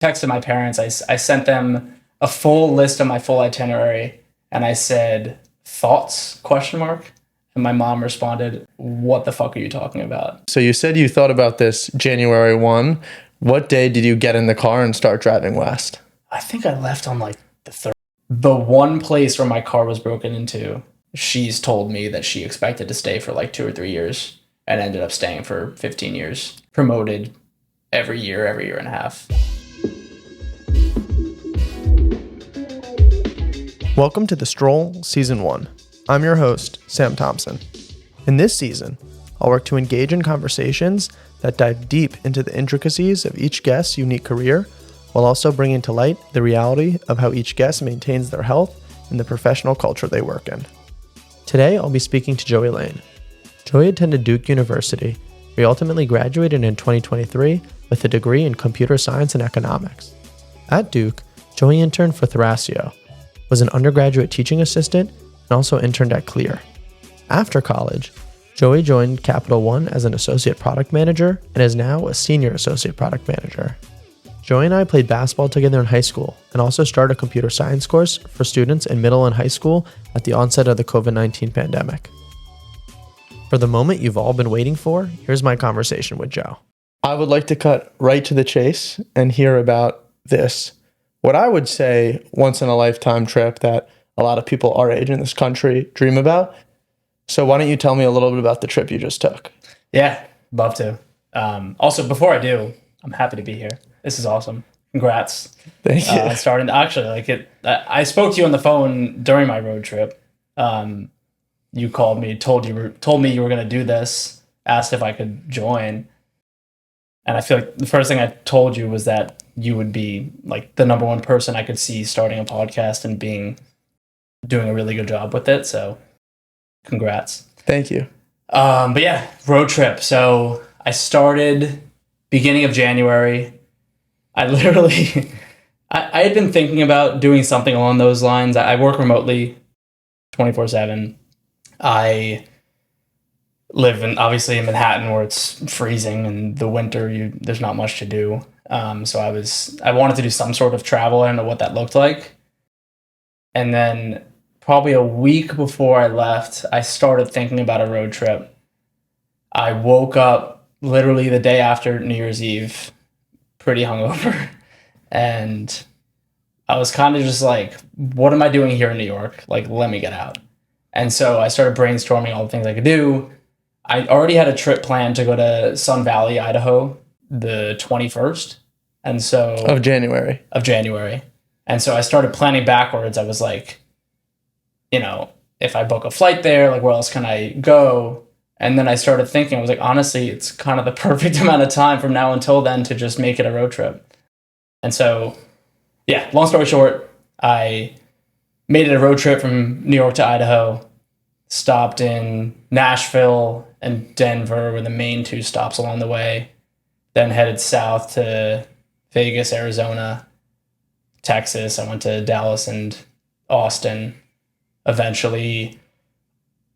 texted my parents. I sent them a full list of my full itinerary, and I said, "Thoughts?" question mark. And my mom responded, "What the fuck are you talking about?" So you said you thought about this January 1. What day did you get in the car and start driving west? I think I left on like the third. The one place where my car was broken into, she's told me that she expected to stay for like 2 or 3 years and ended up staying for 15 years. Promoted every year and a half. Welcome to The Stroll Season 1. I'm your host, Sam Thompson. In this season, I'll work to engage in conversations that dive deep into the intricacies of each guest's unique career, while also bringing to light the reality of how each guest maintains their health in the professional culture they work in. Today, I'll be speaking to Joey Lane. Joey attended Duke University, where he ultimately graduated in 2023 with a degree in computer science and economics. At Duke, Joey interned for Thrasio, was an undergraduate teaching assistant, and also interned at Clear. After college, Joey joined Capital One as an associate product manager and is now a senior associate product manager. Joey and I played basketball together in high school and also started a computer science course for students in middle and high school at the onset of the COVID-19 pandemic. For the moment you've all been waiting for, here's my conversation with Joe. I would like to cut right to the chase and hear about this. What I would say once in a lifetime trip that a lot of people our age in this country dream about. So why don't you tell me a little bit about the trip you just took? Yeah, love to. Also, before I do, I'm happy to be here. This is awesome. Congrats. Thank you. I spoke to you on the phone during my road trip. You called me, told me you were going to do this, asked if I could join. And I feel like the first thing I told you was that you would be like the number one person I could see starting a podcast and doing a really good job with it. So congrats. Thank you. But yeah, road trip. So I started beginning of January. I literally, I had been thinking about doing something along those lines. I work remotely 24/7. I live obviously in Manhattan, where it's freezing and the winter, there's not much to do. So I wanted to do some sort of travel. I don't know what that looked like. And then probably a week before I left, I started thinking about a road trip. I woke up literally the day after New Year's Eve, pretty hungover. And I was kind of just like, what am I doing here in New York? Like, let me get out. And so I started brainstorming all the things I could do. I already had a trip planned to go to Sun Valley, Idaho, the 21st. And so Of January. And so I started planning backwards. I was like, if I book a flight there, like, where else can I go? And then I started thinking, I was like, honestly, it's kind of the perfect amount of time from now until then to just make it a road trip. And so, yeah, long story short, I made it a road trip from New York to Idaho, stopped in Nashville and Denver were the main two stops along the way, then headed south to Vegas, Arizona, Texas. I went to Dallas and Austin, eventually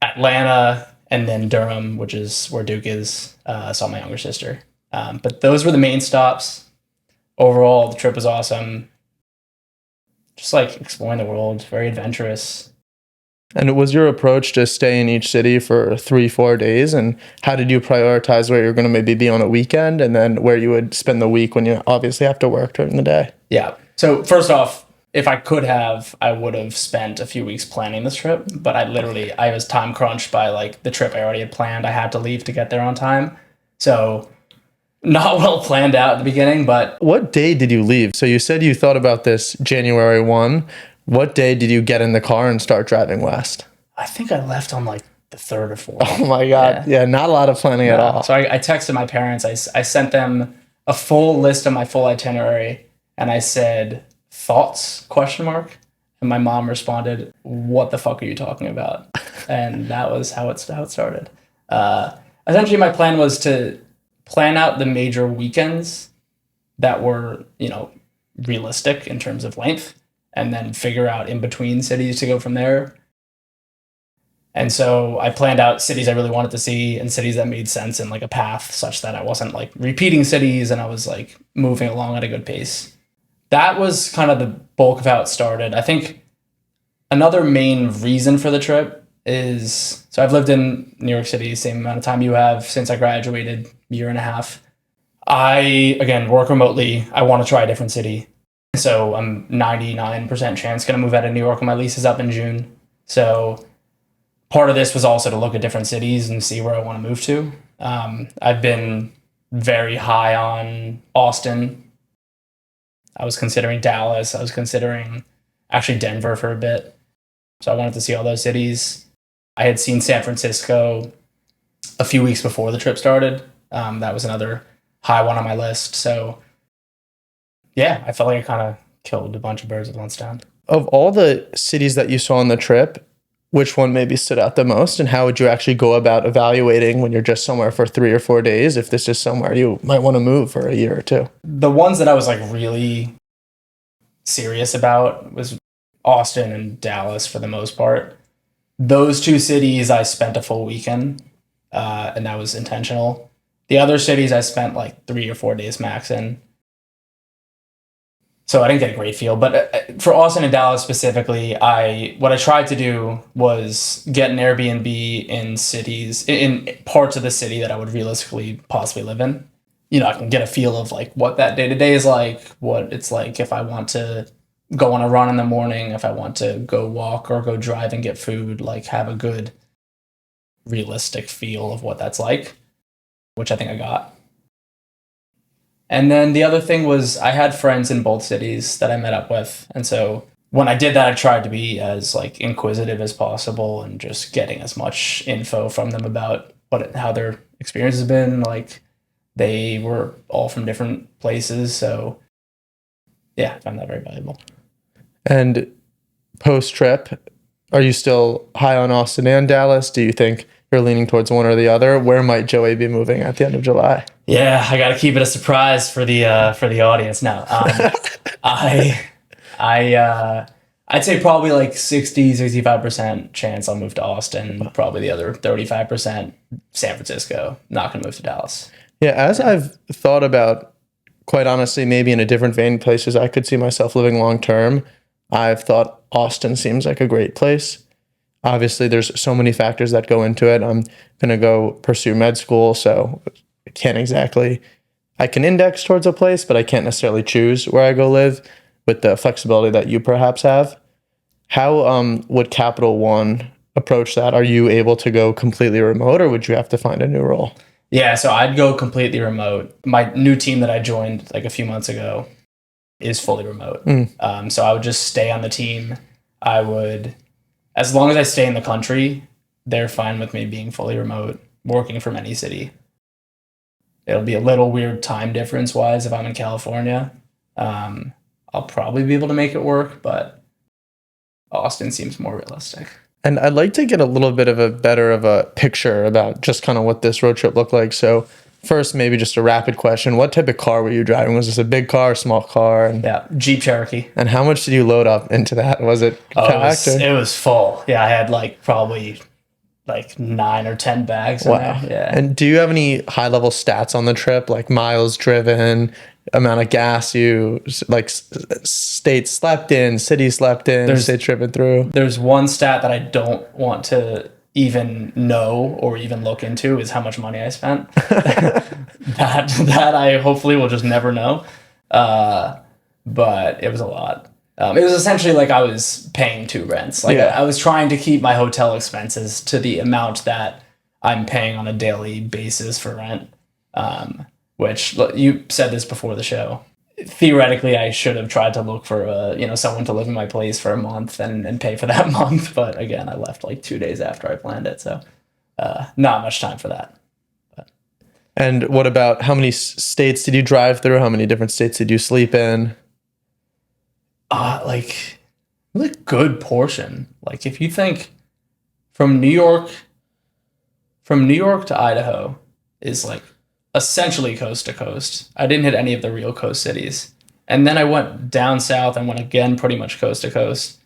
Atlanta, and then Durham, which is where Duke is. Saw my younger sister. But those were the main stops. Overall, the trip was awesome. Just like exploring the world, very adventurous. And was your approach to stay in each city for 3-4 days? And how did you prioritize where you're going to maybe be on a weekend and then where you would spend the week when you obviously have to work during the day? Yeah. So first off, if I could have, I would have spent a few weeks planning this trip, but I was time crunched by like the trip I already had planned. I had to leave to get there on time. So not well planned out at the beginning, but... What day did you leave? So you said you thought about this January 1. What day did you get in the car and start driving west? I think I left on like the 3rd or 4th. Oh my God. Yeah, not a lot of planning at all. So I texted my parents. I sent them a full list of my full itinerary, and I said, "Thoughts?" question mark. And my mom responded, "What the fuck are you talking about?" And that was how it started. Essentially, my plan was to plan out the major weekends that were, realistic in terms of length, and then figure out in between cities to go from there. And so I planned out cities I really wanted to see and cities that made sense in like a path such that I wasn't like repeating cities and I was like moving along at a good pace. that was kind of the bulk of how it started. I think another main reason for the trip is, so I've lived in New York City the same amount of time you have since I graduated, year and a half. I, again, work remotely. I want to try a different city. So I'm 99% chance going to move out of New York when my lease is up in June. So part of this was also to look at different cities and see where I want to move to. I've been very high on Austin. I was considering Dallas. I was considering actually Denver for a bit. So I wanted to see all those cities. I had seen San Francisco a few weeks before the trip started. That was another high one on my list. So yeah, I felt like I kind of killed a bunch of birds with one stone. Of all the cities that you saw on the trip, which one maybe stood out the most, and how would you actually go about evaluating when you're just somewhere for 3 or 4 days if this is somewhere you might want to move for a year or two? The ones that I was like really serious about was Austin and Dallas for the most part. Those two cities I spent a full weekend, and that was intentional. The other cities I spent like 3 or 4 days max in. So I didn't get a great feel. But for Austin and Dallas specifically, what I tried to do was get an Airbnb in cities, in parts of the city that I would realistically possibly live in. You know, I can get a feel of like what that day-to-day is like, what it's like if I want to go on a run in the morning, if I want to go walk or go drive and get food, like have a good realistic feel of what that's like, which I think I got. And then the other thing was I had friends in both cities that I met up with. And so when I did that, I tried to be as like inquisitive as possible and just getting as much info from them about how their experience has been. Like they were all from different places. So yeah, I found that very valuable. And post-trip, are you still high on Austin and Dallas? Do you think you're leaning towards one or the other? Where might Joey be moving at the end of July? Yeah, I got to keep it a surprise for the audience. No, I'd say probably like 65% chance I'll move to Austin. Probably the other 35% San Francisco. Not going to move to Dallas. Yeah, as I've thought about, quite honestly, maybe in a different vein, places I could see myself living long term, I've thought Austin seems like a great place. Obviously, there's so many factors that go into it. I'm going to go pursue med school, so I can't exactly, I can index towards a place, but I can't necessarily choose where I go live with the flexibility that you perhaps have. How would Capital One approach that? Are you able to go completely remote, or would you have to find a new role? Yeah, so I'd go completely remote. My new team that I joined like a few months ago is fully remote. So I would just stay on the team. I would, as long as I stay in the country, they're fine with me being fully remote, working from any city. It'll be a little weird time difference wise if I'm in California. I'll probably be able to make it work, but Austin seems more realistic. And I'd like to get a little bit of a picture about just kind of what this road trip looked like. So first, maybe just a rapid question. What type of car were you driving? Was this a big car, small car? Yeah, Jeep Cherokee. And how much did you load up into that? Was it packed? It was full. Yeah, I had like probably like 9 or 10 bags in there. Yeah. And do you have any high-level stats on the trip, like miles driven, amount of gas you, like states slept in, cities slept in, states driven through? There's one stat that I don't want to even know or even look into is how much money I spent. that I hopefully will just never know. But it was a lot. It was essentially like I was paying 2 rents. Like I was trying to keep my hotel expenses to the amount that I'm paying on a daily basis for rent. Which you said this before the show. Theoretically, I should have tried to look for someone to live in my place for a month and pay for that month. But again, I left like 2 days after I planned it, so not much time for that. But. And what about how many states did you drive through? How many different states did you sleep in? Like a good portion. Like if you think from New York to Idaho is like essentially coast to coast. I didn't hit any of the real coast cities. And then I went down south and went again pretty much coast to coast.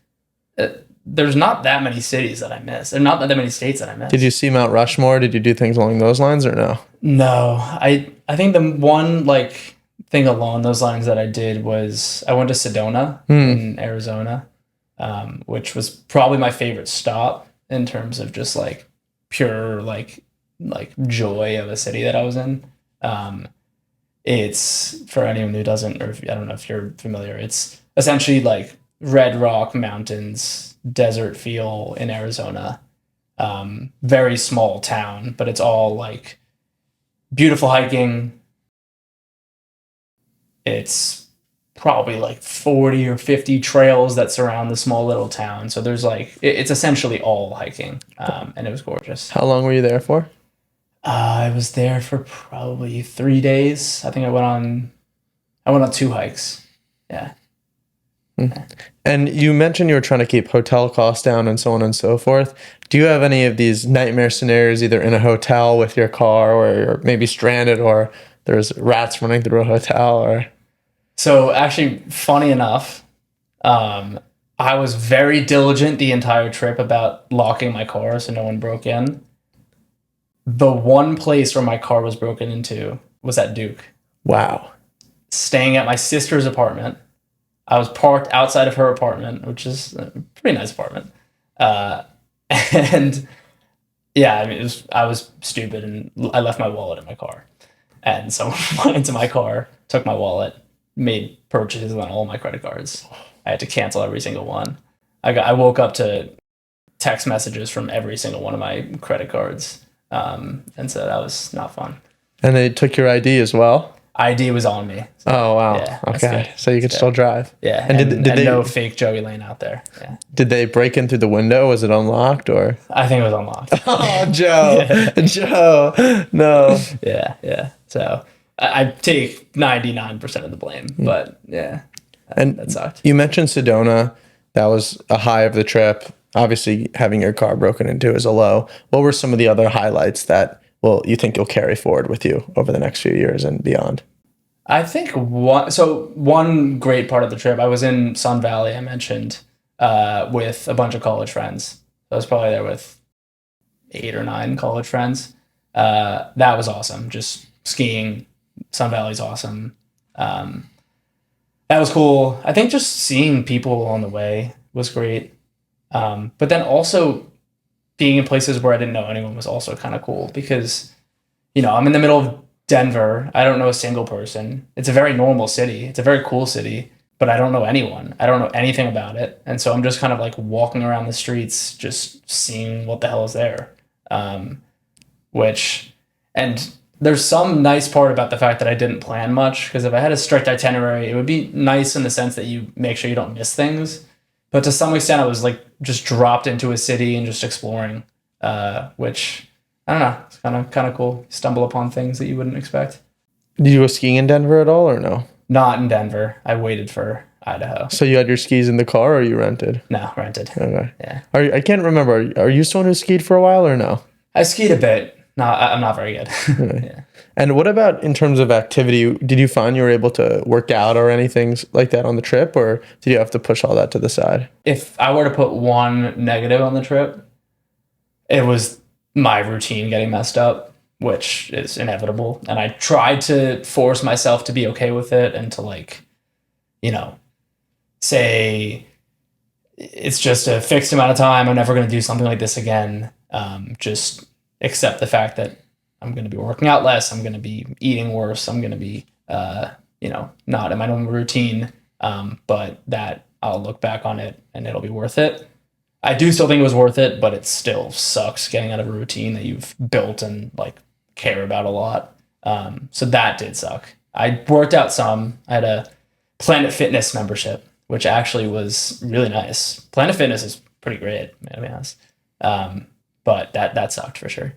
There's not that many cities that I missed. There's not that many states that I missed. Did you see Mount Rushmore? Did you do things along those lines or no? No. I think the one like thing along those lines that I did was I went to Sedona in Arizona, which was probably my favorite stop in terms of just like pure like joy of a city that I was in. It's for anyone who doesn't, or I don't know if you're familiar, it's essentially like Red Rock Mountains, desert feel in Arizona. Very small town, but it's all like beautiful hiking. It's probably like 40 or 50 trails that surround the small little town. So there's like, it's essentially all hiking. And it was gorgeous. How long were you there for? I was there for probably 3 days. I think I went on 2 hikes. Yeah. And you mentioned you were trying to keep hotel costs down and so on and so forth. Do you have any of these nightmare scenarios, either in a hotel with your car, or you're maybe stranded, or there's rats running through a hotel, or? So actually, funny enough, I was very diligent the entire trip about locking my car so no one broke in. The one place where my car was broken into was at Duke. Wow. Staying at my sister's apartment. I was parked outside of her apartment, which is a pretty nice apartment. And yeah, I mean, I was stupid and I left my wallet in my car. And someone went into my car, took my wallet, made purchases on all my credit cards. I had to cancel every single one. I woke up to text messages from every single one of my credit cards. And so that was not fun. And they took your ID as well? ID was on me. So, oh, wow. Yeah, okay. So you could still drive. Yeah. And did they, no fake Joey Lane out there. Yeah. Did they break in through the window? Was it unlocked, or? I think it was unlocked. Oh, Joe. Yeah. Joe. No. Yeah. So I take 99% of the blame, but yeah. That sucked. You mentioned Sedona. That was a high of the trip. Obviously, having your car broken into is a low. What were some of the other highlights that, well, you think you'll carry forward with you over the next few years and beyond? I think one great part of the trip, I was in Sun Valley, I mentioned, with a bunch of college friends. I was probably there with 8 or 9 college friends. That was awesome. Just skiing. Sun Valley's awesome. That was cool. I think just seeing people on the way was great. But then also being in places where I didn't know anyone was also kind of cool because, I'm in the middle of Denver. I don't know a single person. It's a very normal city. It's a very cool city, but I don't know anyone. I don't know anything about it. And so I'm just kind of like walking around the streets, just seeing what the hell is there. And there's some nice part about the fact that I didn't plan much, because if I had a strict itinerary, it would be nice in the sense that you make sure you don't miss things. But to some extent, I was like just dropped into a city and just exploring, which I don't know. It's kind of cool. You stumble upon things that you wouldn't expect. Did you go skiing in Denver at all, or no? Not in Denver. I waited for Idaho. So you had your skis in the car, or you rented? No, rented. Okay. Yeah. I can't remember. Are you someone who skied for a while, or no? I skied a bit. No, I'm not very good. Yeah. And what about in terms of activity? Did you find you were able to work out or anything like that on the trip, or did you have to push all that to the side? If I were to put one negative on the trip, it was my routine getting messed up, which is inevitable. And I tried to force myself to be okay with it and to say it's just a fixed amount of time. I'm never going to do something like this again. Just accept the fact that I'm going to be working out less. I'm going to be eating worse. I'm going to be, not in my normal routine. But that I'll look back on it and it'll be worth it. I do still think it was worth it, but it still sucks getting out of a routine that you've built and care about a lot. So that did suck. I worked out some. I had a Planet Fitness membership, which actually was really nice. Planet Fitness is pretty great, to be honest. But that sucked for sure.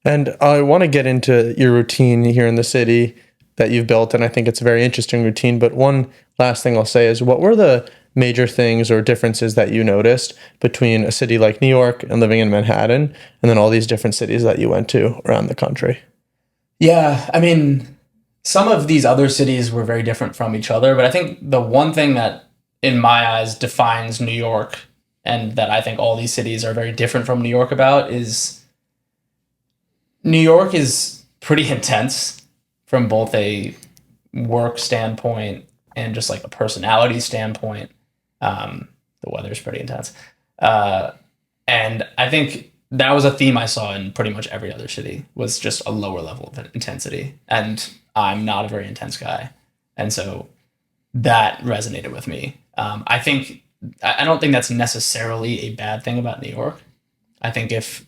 And I want to get into your routine here in the city that you've built, and I think it's a very interesting routine. But one last thing I'll say is, what were the major things or differences that you noticed between a city like New York and living in Manhattan, and then all these different cities that you went to around the country? Yeah, I mean, some of these other cities were very different from each other, but I think the one thing that, in my eyes, defines New York, and that I think all these cities are very different from New York about, is New York is pretty intense from both a work standpoint and just like a personality standpoint. The weather's pretty intense. And I think that was a theme I saw in pretty much every other city, was just a lower level of intensity. And I'm not a very intense guy. And so that resonated with me. I don't think that's necessarily a bad thing about New York. I think if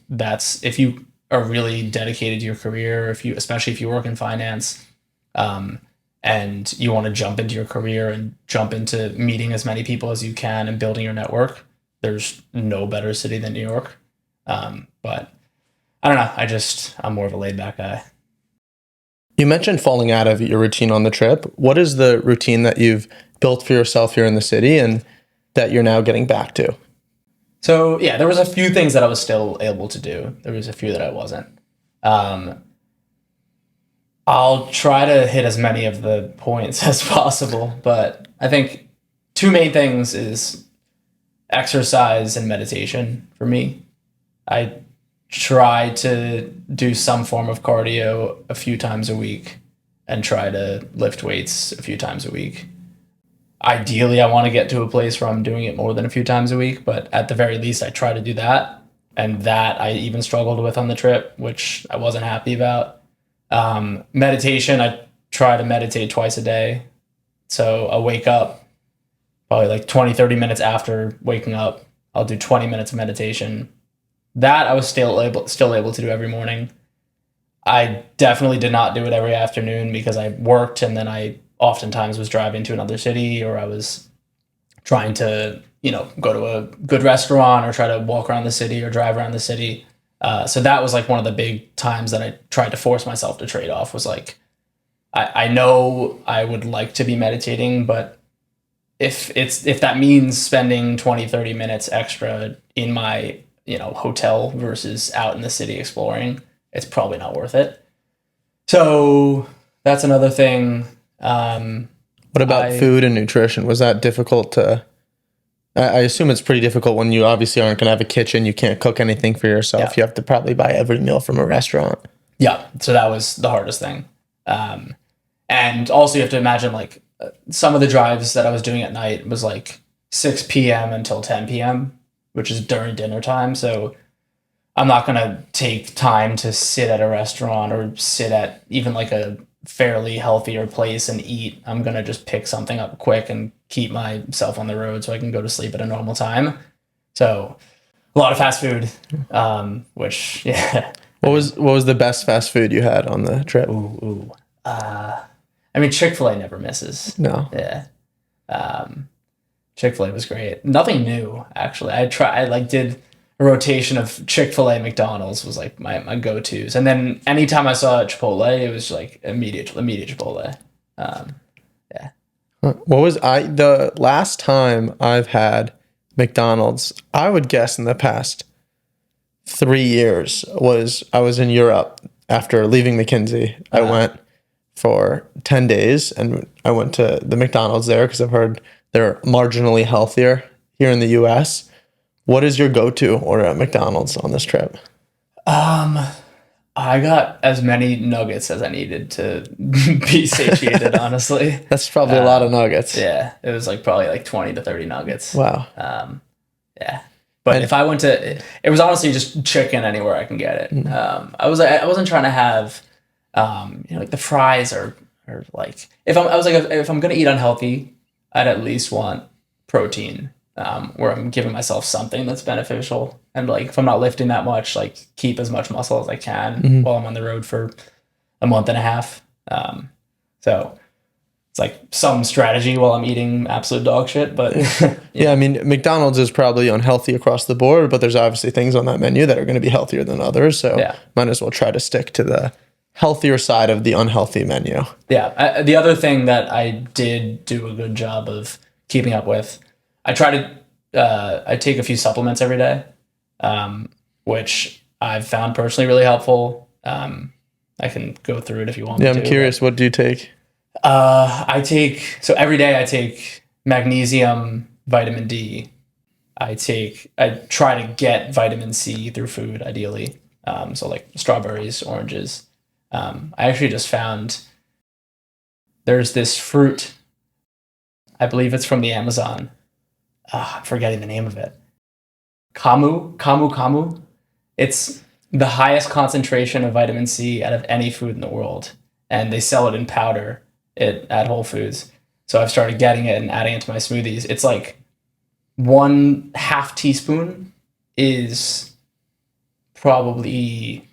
you are really dedicated to your career, especially if you work in finance, and you want to jump into your career and jump into meeting as many people as you can and building your network, there's no better city than New York. But I don't know. I'm more of a laid back guy. You mentioned falling out of your routine on the trip. What is the routine that you've built for yourself here in the city and that you're now getting back to? So yeah, there was a few things that I was still able to do. There was a few that I wasn't. I'll try to hit as many of the points as possible, but I think two main things is exercise and meditation for me. I try to do some form of cardio a few times a week and try to lift weights a few times a week. Ideally, I want to get to a place where I'm doing it more than a few times a week, but at the very least, I try to do that. And that I even struggled with on the trip, which I wasn't happy about. Meditation, I try to meditate twice a day. So I'll wake up probably like 20-30 minutes after waking up. I'll do 20 minutes of meditation. That I was still able to do every morning. I definitely did not do it every afternoon because I worked, and then I oftentimes was driving to another city, or I was trying to, go to a good restaurant or try to walk around the city or drive around the city. So that was like one of the big times that I tried to force myself to trade off, was like, I know I would like to be meditating, but if that means spending 20-30 minutes extra in my, hotel versus out in the city exploring, it's probably not worth it. So that's another thing. What about food and nutrition? Was that difficult to... I assume it's pretty difficult when you obviously aren't going to have a kitchen. You can't cook anything for yourself. Yeah. You have to probably buy every meal from a restaurant. Yeah. So that was the hardest thing. And also you have to imagine like some of the drives that I was doing at night was like 6 p.m. until 10 p.m., which is during dinner time. So I'm not going to take time to sit at a restaurant or sit at even like a fairly healthier place and eat. I'm going to just pick something up quick and keep myself on the road so I can go to sleep at a normal time. So a lot of fast food, which, yeah. What was the best fast food you had on the trip? Chick-fil-A never misses. No. Yeah. Chick-fil-A was great. Nothing new, actually. I did a rotation of Chick-fil-A, McDonald's was like my go-tos. And then anytime I saw Chipotle, it was like immediate Chipotle. Yeah. The last time I've had McDonald's, I would guess in the past 3 years, I was in Europe after leaving McKinsey. I went for 10 days and I went to the McDonald's there because I've heard they're marginally healthier here in the US. What is your go-to order at McDonald's on this trip? I got as many nuggets as I needed to be satiated, honestly. That's probably a lot of nuggets. Yeah, it was probably 20 to 30 nuggets. Wow. Yeah. But if I went to, it was honestly just chicken anywhere I can get it. Mm-hmm. I wasn't trying to have, the fries or like, if I'm going to eat unhealthy, I'd at least want protein, where I'm giving myself something that's beneficial. And if I'm not lifting that much, keep as much muscle as I can while I'm on the road for a month and a half. So it's some strategy while I'm eating absolute dog shit, but yeah, McDonald's is probably unhealthy across the board, but there's obviously things on that menu that are going to be healthier than others. So might as well try to stick to the healthier side of the unhealthy menu. Yeah. The other thing that I did do a good job of keeping up with, I take a few supplements every day, which I've found personally really helpful. I can go through it if you want me to. Yeah, I'm curious. What do you take? Every day I take magnesium, vitamin D. I try to get vitamin C through food, ideally. So strawberries, oranges. I actually just found there's this fruit. I believe it's from the Amazon. I'm forgetting the name of it. Camu. It's the highest concentration of vitamin C out of any food in the world. And they sell it in powder at Whole Foods. So I've started getting it and adding it to my smoothies. It's like 1/2 teaspoon is probably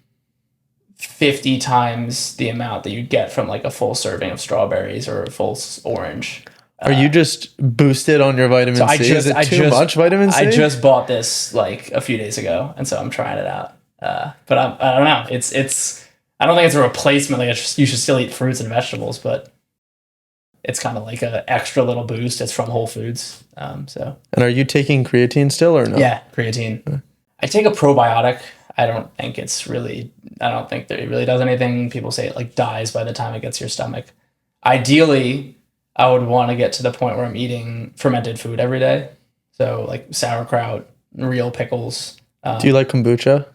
50 times the amount that you get from like a full serving of strawberries or a full orange. Are you just boosted on your vitamin C? Is it too much vitamin C? I just bought this like a few days ago, and so I'm trying it out. But I don't know. It's I don't think it's a replacement. Like you should still eat fruits and vegetables, but it's kind of like an extra little boost. It's from Whole Foods. So. And are you taking creatine still or no? Yeah, creatine. I take a probiotic. I don't think that it really does anything. People say it like dies by the time it gets to your stomach. Ideally, I would want to get to the point where I'm eating fermented food every day. So like sauerkraut, real pickles. Do you like kombucha?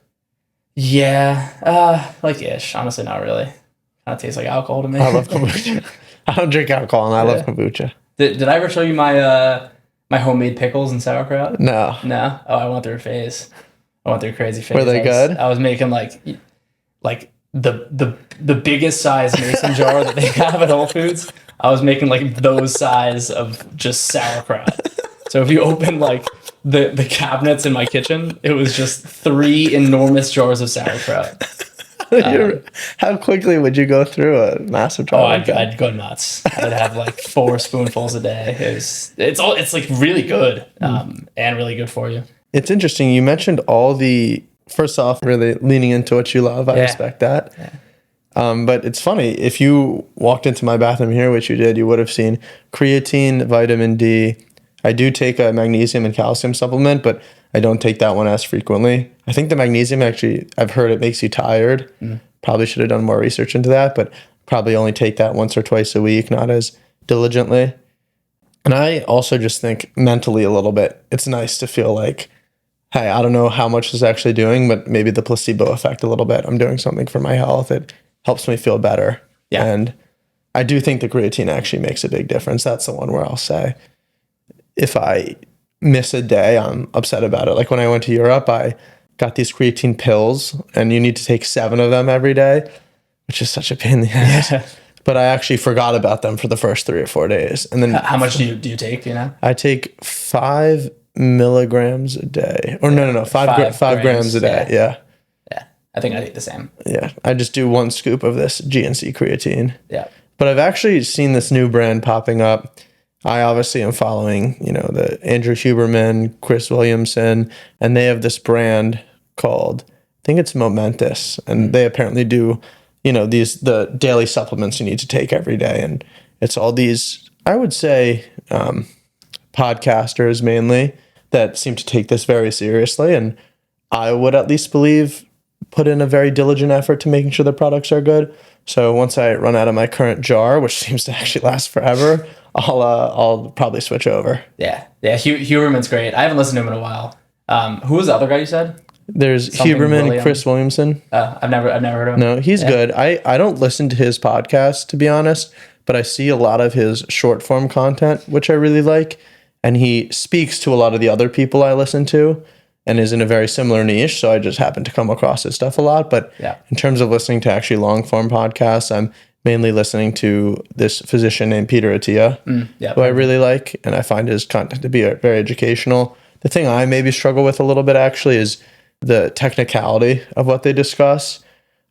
Yeah, like ish. Honestly, not really. Kind of tastes like alcohol to me. I love kombucha. I don't drink alcohol and I love kombucha. Did I ever show you my my homemade pickles and sauerkraut? No. No? Oh, I went through a phase. I went through a crazy phase. Were they good? I was making like the biggest size mason jar that they have at Whole Foods. I was making like those size of just sauerkraut. So if you open like the cabinets in my kitchen, it was just 3 enormous jars of sauerkraut. How quickly would you go through a massive jar? Oh, I'd go nuts. I'd have like 4 spoonfuls a day. It's like really good and really good for you. It's interesting. You mentioned first off, really leaning into what you love. I respect that. Yeah. But it's funny, if you walked into my bathroom here, which you did, you would have seen creatine, vitamin D. I do take a magnesium and calcium supplement, but I don't take that one as frequently. I think the magnesium actually, I've heard it makes you tired. Probably should have done more research into that, but probably only take that once or twice a week, not as diligently. And I also just think mentally a little bit, it's nice to feel like, hey, I don't know how much this is actually doing, but maybe the placebo effect a little bit. I'm doing something for my health. It helps me feel better. Yeah. And I do think the creatine actually makes a big difference. That's the one where I'll say, if I miss a day, I'm upset about it. Like when I went to Europe, I got these creatine pills and you need to take 7 of them every day, which is such a pain in the ass. Yeah. But I actually forgot about them for the first 3 or 4 days. And then how much do you take, do you know? I take 5 milligrams a day. Or no, 5 grams a day. Yeah. Yeah. I think I take the same. Yeah. I just do 1 scoop of this GNC creatine. Yeah. But I've actually seen this new brand popping up. I obviously am following, the Andrew Huberman, Chris Williamson, and they have this brand called, I think it's Momentous, and they apparently do, the daily supplements you need to take every day. And it's all these, I would say, podcasters mainly that seem to take this very seriously. And I would at least believe put in a very diligent effort to making sure the products are good. So once I run out of my current jar, which seems to actually last forever, I'll probably switch over. Yeah. Huberman's great. I haven't listened to him in a while. Who was the other guy you said? There's Huberman, Chris Williamson. I've never heard of him. No, he's good. I don't listen to his podcast, to be honest, but I see a lot of his short form content, which I really like. And he speaks to a lot of the other people I listen to and is in a very similar niche. So I just happen to come across his stuff a lot. But in terms of listening to actually long form podcasts, I'm mainly listening to this physician named Peter Attia, who I really like. And I find his content to be very educational. The thing I maybe struggle with a little bit actually is the technicality of what they discuss.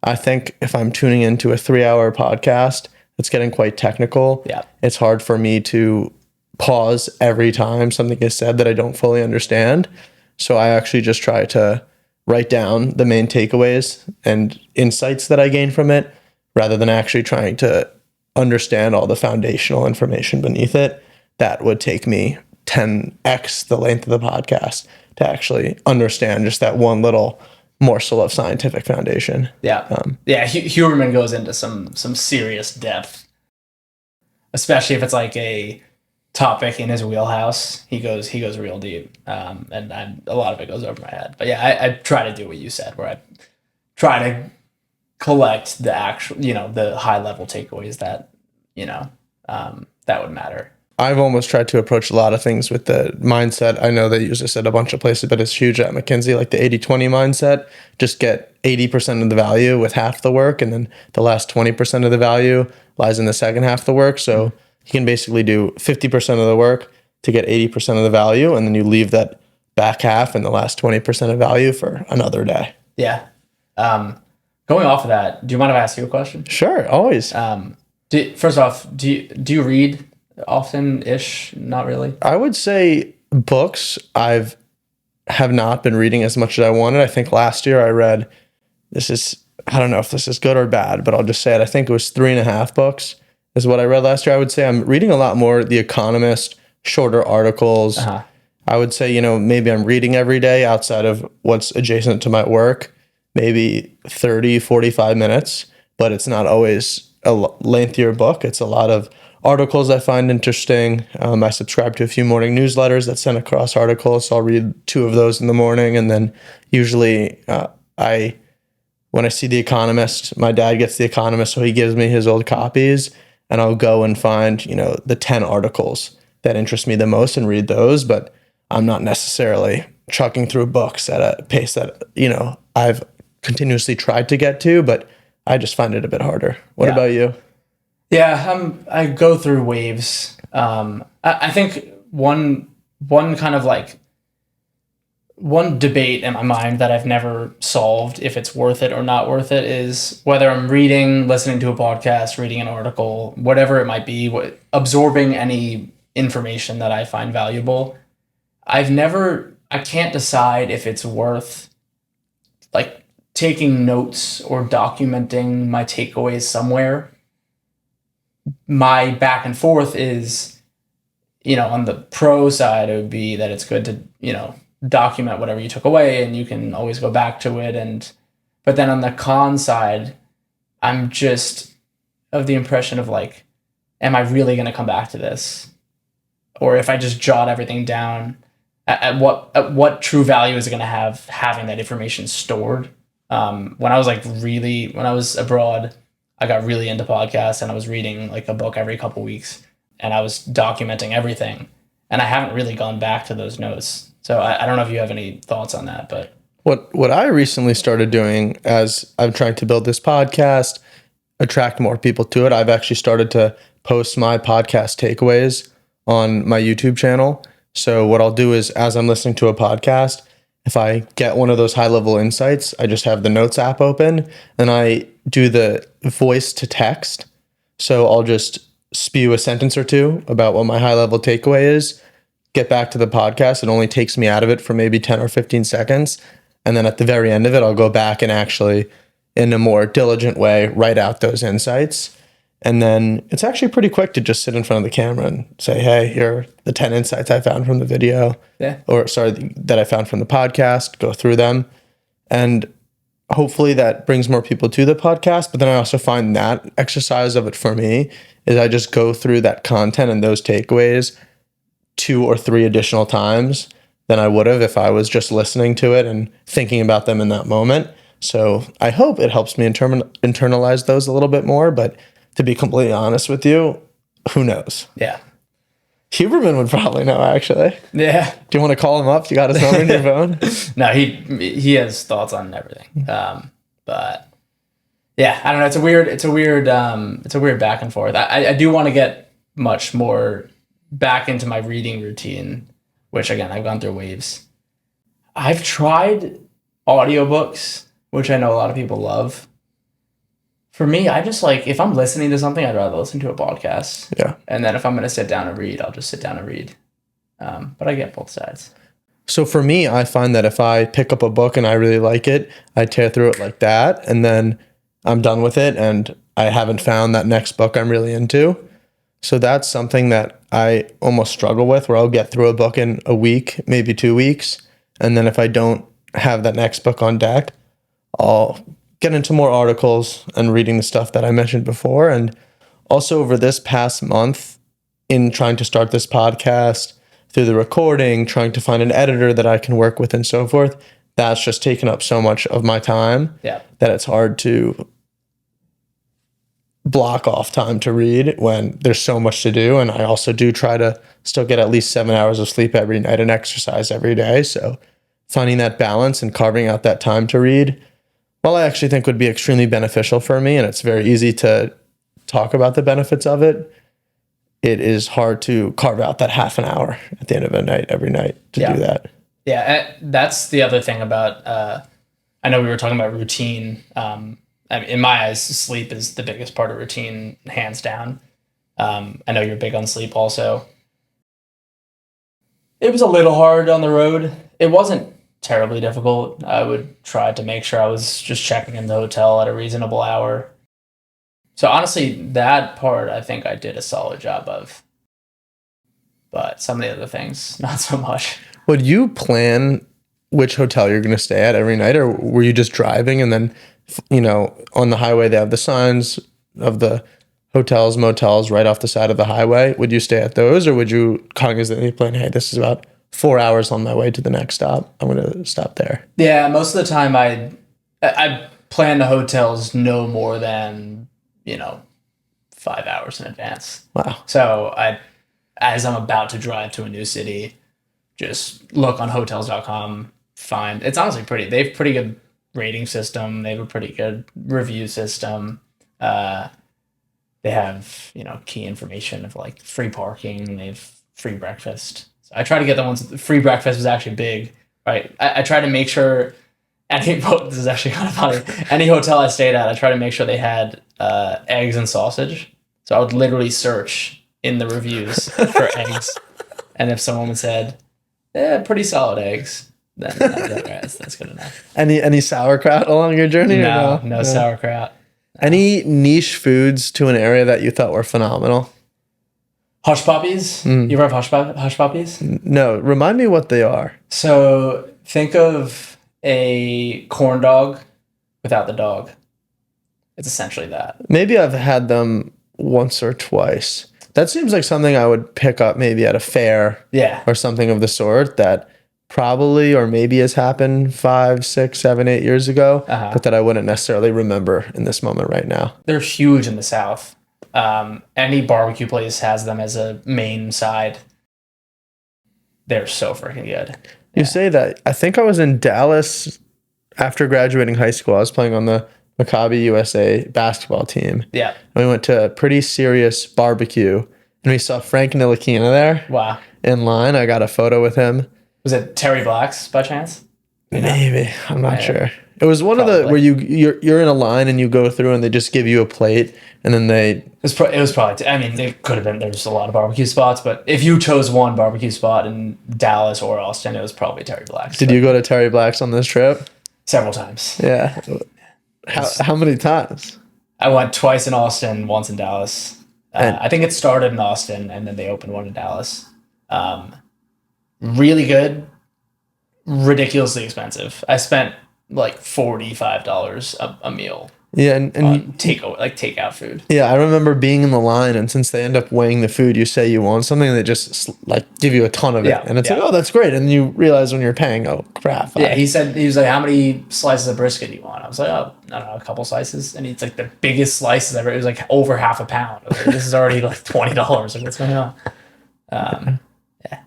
I think if I'm tuning into a 3-hour podcast, it's getting quite technical. Yeah. It's hard for me to pause every time something is said that I don't fully understand. So I actually just try to write down the main takeaways and insights that I gain from it, rather than actually trying to understand all the foundational information beneath it. That would take me 10x the length of the podcast to actually understand just that one little morsel of scientific foundation. Yeah. Huberman goes into some serious depth, especially if it's like a topic in his wheelhouse. He goes real deep. And a lot of it goes over my head. But yeah, I try to do what you said, where I try to collect the actual, the high level takeaways that, that would matter. I've almost tried to approach a lot of things with the mindset. I know they use this at a bunch of places, but it's huge at McKinsey, like the 80-20 mindset. Just get 80% of the value with half the work, and then the last 20% of the value lies in the second half of the work. So you can basically do 50% of the work to get 80% of the value, and then you leave that back half and the last 20% of value for another day. Yeah. Going off of that, do you mind if I ask you a question? Sure, always. First off, do you read often-ish? Not really. I would say books. Have not been reading as much as I wanted. I think last year I read, I don't know if this is good or bad, but I'll just say it. I think it was 3.5 books is what I read last year. I would say I'm reading a lot more The Economist, shorter articles. I would say, maybe I'm reading every day outside of what's adjacent to my work, maybe 30, 45 minutes, but it's not always a lengthier book. It's a lot of articles I find interesting. I subscribe to a few morning newsletters that send across articles, so I'll read 2 of those in the morning. And then usually when I see The Economist, my dad gets The Economist, so he gives me his old copies, and I'll go and find, the 10 articles that interest me the most and read those. But I'm not necessarily chucking through books at a pace that, I've continuously tried to get to, but I just find it a bit harder. What about you? Yeah, I go through waves. I think one kind of like one debate in my mind that I've never solved, if it's worth it or not worth it, is whether I'm reading, listening to a podcast, reading an article, whatever it might be, absorbing any information that I find valuable. I can't decide if it's worth like taking notes or documenting my takeaways somewhere. My back and forth is, on the pro side, it would be that it's good to, document whatever you took away and you can always go back to it. But then on the con side, I'm just of the impression of like, am I really going to come back to this? Or if I just jot everything down, at what true value is it going to have having that information stored? When I was abroad, I got really into podcasts and I was reading like a book every couple weeks and I was documenting everything, and I haven't really gone back to those notes. So I don't know if you have any thoughts on that, but what I recently started doing as I'm trying to build this podcast, attract more people to it, I've actually started to post my podcast takeaways on my YouTube channel. So what I'll do is, as I'm listening to a podcast, if I get one of those high-level insights, I just have the Notes app open and I do the voice to text. So I'll just spew a sentence or two about what my high-level takeaway is, get back to the podcast. It only takes me out of it for maybe 10 or 15 seconds. And then at the very end of it, I'll go back and actually, in a more diligent way, write out those insights. And then it's actually pretty quick to just sit in front of the camera and say, hey, here are the 10 insights I found from the video. Yeah. That I found from the podcast, go through them. And hopefully that brings more people to the podcast. But then I also find that exercise of it for me is I just go through that content and those takeaways 2 or 3 additional times than I would have if I was just listening to it and thinking about them in that moment. So I hope it helps me internalize those a little bit more. But to be completely honest with you, who knows? Yeah. Huberman would probably know, actually. Yeah. Do you want to call him up? You got his number in your phone? No, he has thoughts on everything. But yeah, I don't know. It's a weird back and forth. I do want to get much more back into my reading routine, which again, I've gone through waves. I've tried audiobooks, which I know a lot of people love. For me, I just like, if I'm listening to something, I'd rather listen to a podcast. Yeah. And then if I'm going to sit down and read, I'll just sit down and read. But I get both sides. So for me, I find that if I pick up a book and I really like it, I tear through it like that, and then I'm done with it, and I haven't found that next book I'm really into. So that's something that I almost struggle with, where I'll get through a book in a week, maybe 2 weeks, and then if I don't have that next book on deck, I'll get into more articles and reading the stuff that I mentioned before. And also over this past month, in trying to start this podcast, through the recording, trying to find an editor that I can work with and so forth, that's just taken up so much of my time that it's hard to block off time to read when there's so much to do. And I also do try to still get at least 7 hours of sleep every night and exercise every day. So finding that balance and carving out that time to read, well, I actually think would be extremely beneficial for me. And it's very easy to talk about the benefits of it. It is hard to carve out that half an hour at the end of the night, every night to do that. Yeah. That's the other thing about, I know we were talking about routine. I mean, in my eyes, sleep is the biggest part of routine, hands down. I know you're big on sleep also. It was a little hard on the road. It wasn't terribly difficult. I would try to make sure I was just checking in the hotel at a reasonable hour. So honestly, that part I think I did a solid job of. But some of the other things, not so much. Would you plan which hotel you're going to stay at every night, or were you just driving and then, on the highway they have the signs of the hotels, motels right off the side of the highway? Would you stay at those, or would you cognizantly plan, hey, this is about 4 hours on my way to the next stop, I'm going to stop there? Yeah, most of the time I plan the hotels no more than 5 hours in advance. Wow. So as I'm about to drive to a new city, just look on hotels.com, it's honestly they have a pretty good rating system. They have a pretty good review system. They have, key information of like free parking. They have free breakfast. So I try to get the ones, free breakfast was actually big, right? I try to make sure, this is actually kind of funny. Any hotel I stayed at, I try to make sure they had eggs and sausage. So I would literally search in the reviews for eggs. And if someone said, pretty solid eggs, then I'd be like, all right, that's good enough. Any sauerkraut along your journey? No sauerkraut. Any niche foods to an area that you thought were phenomenal? Hush puppies? You ever have hush puppies? No. Remind me what they are. So think of a corn dog without the dog. It's essentially that. Maybe I've had them once or twice. That seems like something I would pick up maybe at a fair, or something of the sort that probably or maybe has happened 5, 6, 7, 8 years ago, but that I wouldn't necessarily remember in this moment right now. They're huge in the South. Any barbecue place has them as a main side. They're so freaking good. You say that. I think I was in Dallas after graduating high school. I was playing on the Maccabi USA basketball team. Yeah. And we went to a pretty serious barbecue, and we saw Frank Ntilikina there. Wow. In line. I got a photo with him. Was it Terry Black's by chance? Maybe. I'm not sure. It was one of the where you're in a line and you go through and they just give you a plate and then it was probably it could have been, there's a lot of barbecue spots, but if you chose one barbecue spot in Dallas or Austin, it was probably Terry Black's. Did you go to Terry Black's on this trip? Several times. Yeah. How many times? I went twice in Austin, once in Dallas. I think it started in Austin and then they opened one in Dallas. Really good, ridiculously expensive. I spent like $45 a meal. Yeah, and takeout food. Yeah, I remember being in the line, and since they end up weighing the food, you say you want something, they just give you a ton of it, and it's like, oh, that's great, and you realize when you're paying, oh crap. Yeah, he was like, how many slices of brisket do you want? I was like, oh, I don't know, a couple slices, and it's like the biggest slices ever. It was like over half a pound. I was like, this is already like $20. Like, what's going on? Yeah.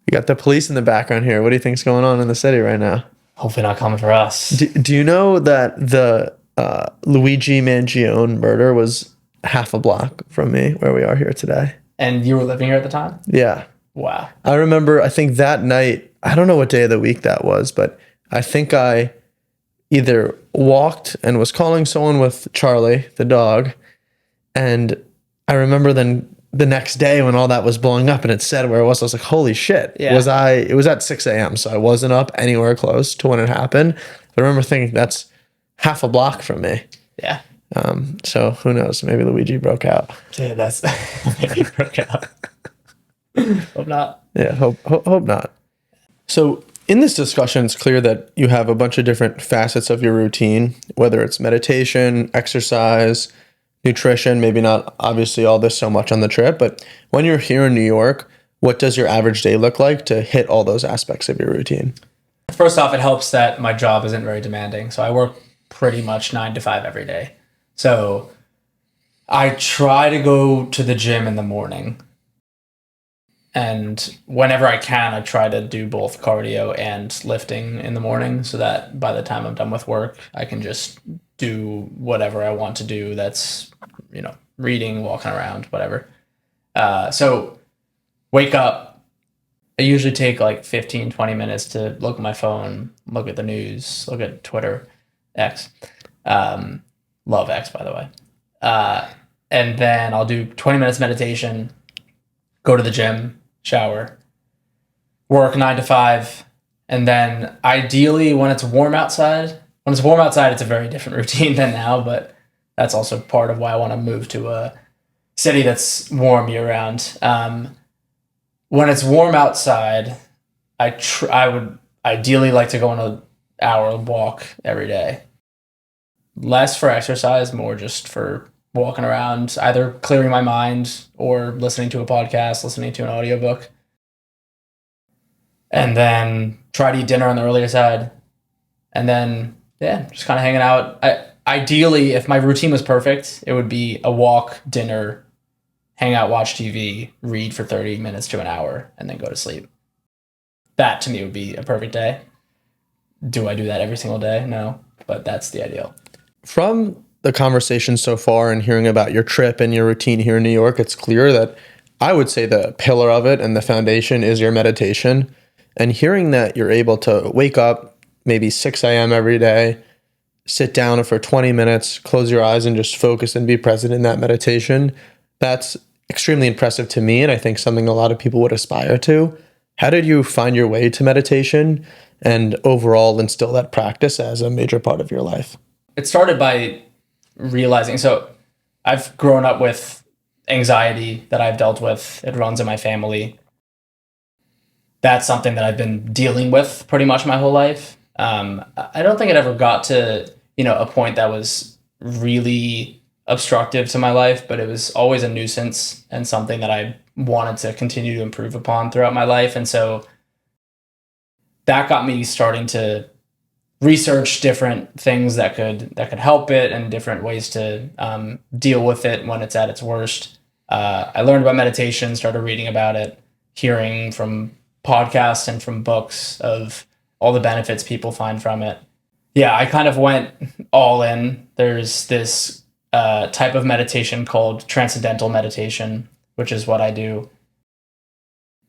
You got the police in the background here. What do you think's going on in the city right now? Hopefully not coming for us. Do you know that the Luigi Mangione murder was half a block from me where we are here today? And you were living here at the time? Yeah. Wow. I remember, I think that night, I don't know what day of the week that was, but I think I either walked and was calling someone with Charlie, the dog, and I remember then the next day when all that was blowing up and it said where it was, I was like, holy shit. Yeah. It was at 6 a.m. So I wasn't up anywhere close to when it happened. But I remember thinking that's half a block from me. Yeah. So who knows? Maybe Luigi broke out. Yeah, that's maybe he broke out. Hope not. Yeah, hope not. So in this discussion, it's clear that you have a bunch of different facets of your routine, whether it's meditation, exercise, nutrition, maybe not obviously all this so much on the trip, but when you're here in New York, what does your average day look like to hit all those aspects of your routine? First off, it helps that my job isn't very demanding. So I work pretty much 9 to 5 every day. So I try to go to the gym in the morning. And whenever I can, I try to do both cardio and lifting in the morning so that by the time I'm done with work, I can just do whatever I want to do. That's, reading, walking around, whatever. So wake up. I usually take like 15, 20 minutes to look at my phone, look at the news, look at Twitter, X. Love X, by the way. And then I'll do 20 minutes meditation, go to the gym, shower, work 9 to 5, and then ideally when it's warm outside, it's a very different routine than now, but that's also part of why I want to move to a city that's warm year round. When it's warm outside, I would ideally like to go on an hour walk every day. Less for exercise, more just for walking around, either clearing my mind or listening to a podcast, listening to an audiobook. And then try to eat dinner on the earlier side. And then, just kind of hanging out. Ideally, if my routine was perfect, it would be a walk, dinner, hang out, watch TV, read for 30 minutes to an hour, and then go to sleep. That, to me, would be a perfect day. Do I do that every single day? No, but that's the ideal. From the conversation so far and hearing about your trip and your routine here in New York, it's clear that I would say the pillar of it and the foundation is your meditation. And hearing that you're able to wake up maybe 6 a.m. every day, sit down for 20 minutes, close your eyes and just focus and be present in that meditation, that's extremely impressive to me, and I think something a lot of people would aspire to. How did you find your way to meditation and overall instill that practice as a major part of your life? It started by realizing, so I've grown up with anxiety that I've dealt with. It runs in my family. That's something that I've been dealing with pretty much my whole life. I don't think it ever got to, a point that was really obstructive to my life, but it was always a nuisance and something that I wanted to continue to improve upon throughout my life. And so that got me starting to research different things that could help it and different ways to deal with it when it's at its worst. I learned about meditation, started reading about it, hearing from podcasts and from books of all the benefits people find from it. Yeah, I kind of went all in. There's this type of meditation called Transcendental meditation, which is what I do.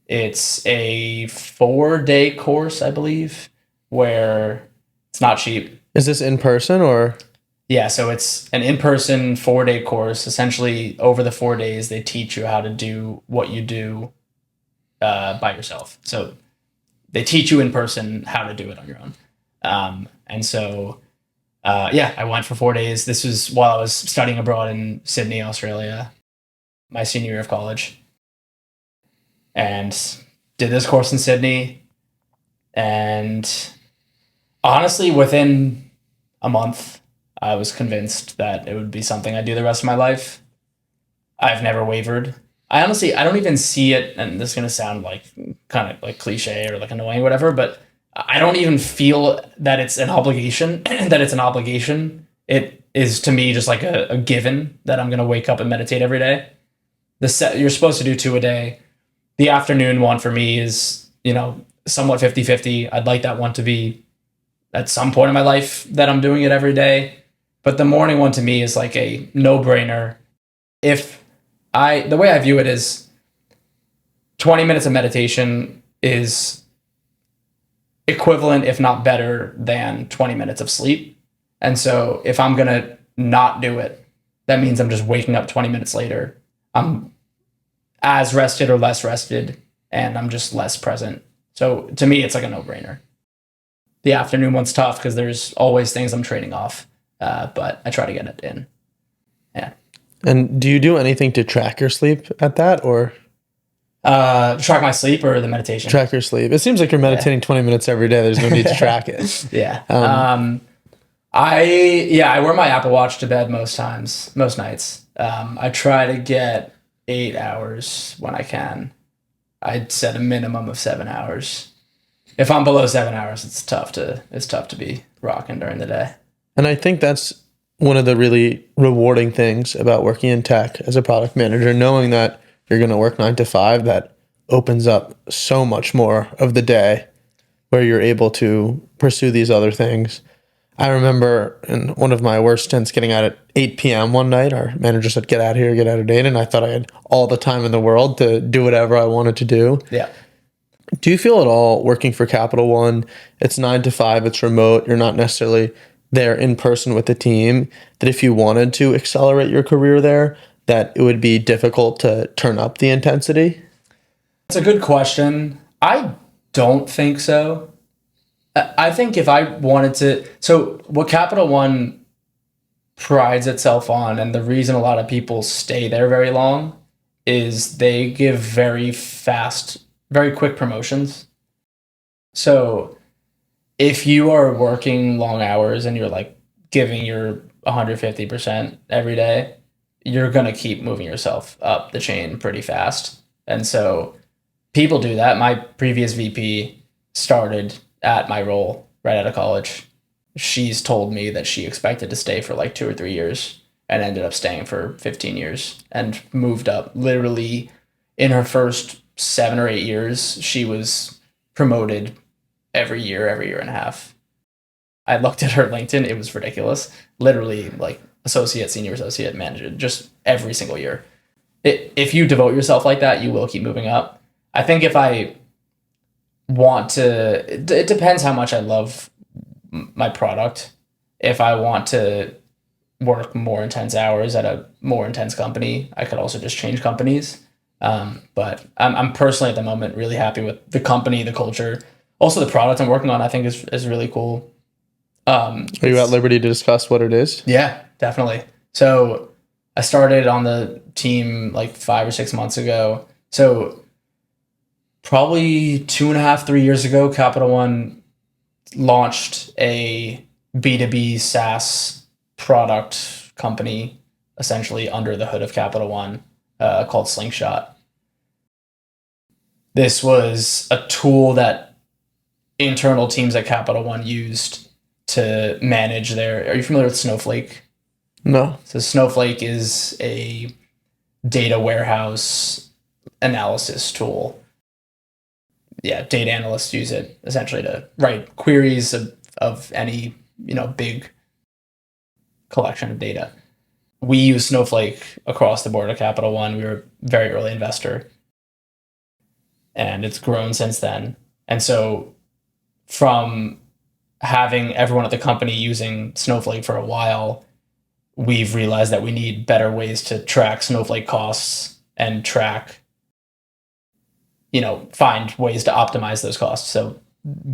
It's a 4-day course, I believe, where it's not cheap. Is this in person or? Yeah, so it's an in-person 4-day course. Essentially, over the 4 days, they teach you how to do what you do by yourself. So they teach you in person how to do it on your own. And so, I went for 4 days. This was while I was studying abroad in Sydney, Australia, my senior year of college. And did this course in Sydney. And honestly, within a month, I was convinced that it would be something I'd do the rest of my life. I've never wavered. I don't even see it, and this is going to sound like kind of like cliche or like annoying or whatever, but I don't even feel that it's an obligation, It is to me just like a given that I'm going to wake up and meditate every day. You're supposed to do 2 a day. The afternoon one for me is, somewhat 50-50. I'd like that one to be at some point in my life that I'm doing it every day. But the morning one to me is like a no-brainer. The way I view it is 20 minutes of meditation is equivalent, if not better, than 20 minutes of sleep. And so if I'm going to not do it, that means I'm just waking up 20 minutes later. I'm as rested or less rested, and I'm just less present. So to me, it's like a no-brainer. The afternoon one's tough because there's always things I'm trading off, but I try to get it in. Yeah. And do you do anything to track your sleep at that, or? Track my sleep or the meditation? Track your sleep. It seems like you're meditating 20 minutes every day. There's no need to track it. Yeah. I wear my Apple Watch to bed most nights. I try to get 8 hours when I can. I'd set a minimum of 7 hours. If I'm below 7 hours, it's tough to be rocking during the day. And I think that's one of the really rewarding things about working in tech as a product manager, knowing that you're going to work 9 to 5, that opens up so much more of the day where you're able to pursue these other things. I remember in one of my worst stints getting out at 8 p.m. one night. Our manager said, get out of here, get out of date. And I thought I had all the time in the world to do whatever I wanted to do. Yeah. Do you feel at all working for Capital One, it's 9 to 5, it's remote, you're not necessarily there in person with the team, that if you wanted to accelerate your career there, that it would be difficult to turn up the intensity? It's a good question. I don't think so. I think if I wanted to, so what Capital One prides itself on, and the reason a lot of people stay there very long, is they give very fast, very quick promotions. So if you are working long hours and you're like giving your 150% every day, you're going to keep moving yourself up the chain pretty fast. And so people do that. My previous VP started at my role right out of college. She's told me that she expected to stay for like 2 or 3 years and ended up staying for 15 years and moved up. Literally in her first 7 or 8 years, she was promoted every year and a half. I looked at her LinkedIn. It was ridiculous. Literally like associate, senior associate, manager, just every single year. If you devote yourself like that, you will keep moving up. I think if I want to, it depends how much I love my product. If I want to work more intense hours at a more intense company, I could also just change companies. But I'm personally at the moment really happy with the company, the culture, also the product I'm working on. I think is really cool. Are you at liberty to discuss what it is? Yeah, definitely. So I started on the team like 5 or 6 months ago. So probably 2.5, 3 years ago, Capital One launched a B2B SaaS product company, essentially under the hood of Capital One, called Slingshot. This was a tool that internal teams at Capital One used to manage their. Are you familiar with Snowflake? No. So Snowflake is a data warehouse analysis tool. Yeah, data analysts use it essentially to write queries of any, big collection of data. We use Snowflake across the board at Capital One. We were a very early investor, and it's grown since then. And so from having everyone at the company using Snowflake for a while, we've realized that we need better ways to track Snowflake costs and find ways to optimize those costs. So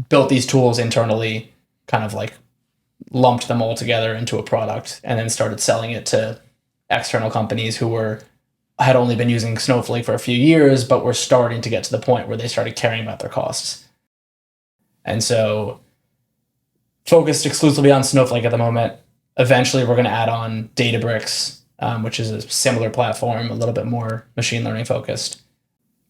built these tools internally, kind of like lumped them all together into a product, and then started selling it to external companies who had only been using Snowflake for a few years, but were starting to get to the point where they started caring about their costs. And so focused exclusively on Snowflake at the moment. Eventually, we're going to add on Databricks, which is a similar platform, a little bit more machine learning focused.